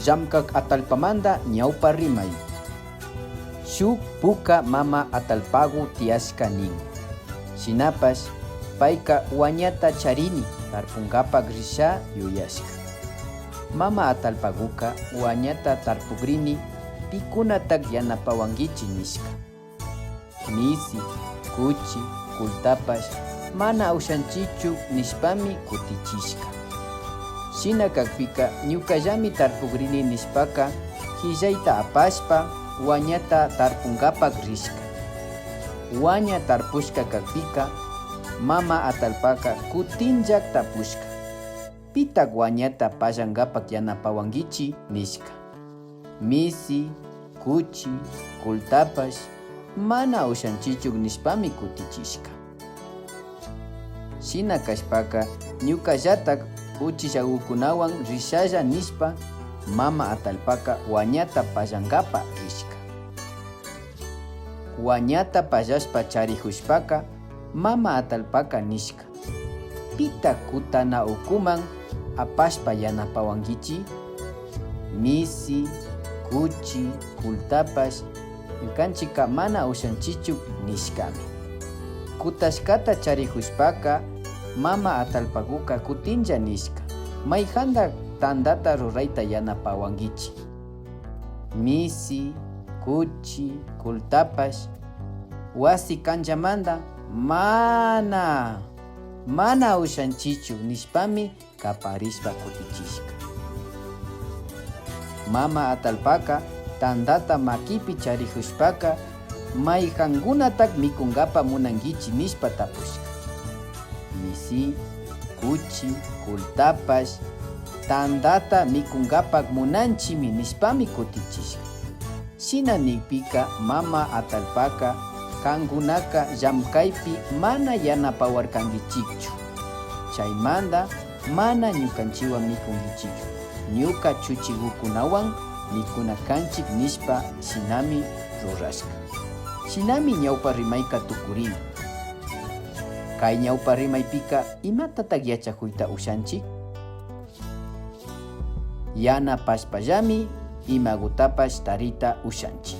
llamkak atalpamanda ñawpa rimay. Shuk puka mama atalpagu tiyaska nin. Shinapash payka wañata charini tarpunkapak risha yuyashka. Mama atalpaguka wañata tarpugrini pikunatak yanapawankichi nishka. Misi, kuchi, kultapash mana aushanchichu nishpami kutichishka. Shina kakpika ñukallami tarpugrini nishpaka hillayta apashpa wañata tarpunkapak rishka. Waña tarpushka kakpika mama atalpaka kutinllak tapushka. Pitak wañata pallankapak yanapawankichi nishka. Misi, kuchi, kultapash mana aushanchichuk nishpami kutichishka. Shina kashpaka ñukallatak uchillakukunawan rishalla nishpa mama atalpaka wañata pallankapa rishka. Wañata pallashpa charihushpaka mama atalpaka nishka. Pita kutana ukuman apashpa yanapawankichi? Misi, kuchi, kultapash ñukanchika mana ushanchichu nishkami. Kutashkata charihushpaka mama atalpakuka kutinlla nishka. Mayjanda tandata rurayta yanapawankichi. Misi, kuchi, kultapash wasi kanchamanta mana ushanchichu nishpami kaparishpa kutichishka. Mama atalpaka tandata makipi charihushpaka mayjankunatak mikunkapa munankichi nishpa tapushka. Misi, kuchi, kultapash tandata mikunkapak munanchimi nishpami kutichishka. Shina nipika mama atalpaka kankunaka llamkaypi mana yanapawarkankichikchu. Chaymanta mana ñukanchiwan mikunkichikchu. Ñuka chuchikukunawan mikunakanchik nishpa shinami rurashka. Shinami ñawpa rimayka tukurin. Kay ñawpa rimaypika imatatak yachakuyta ushanchik? Yanapashpallami imagutapash tarita ushanchik.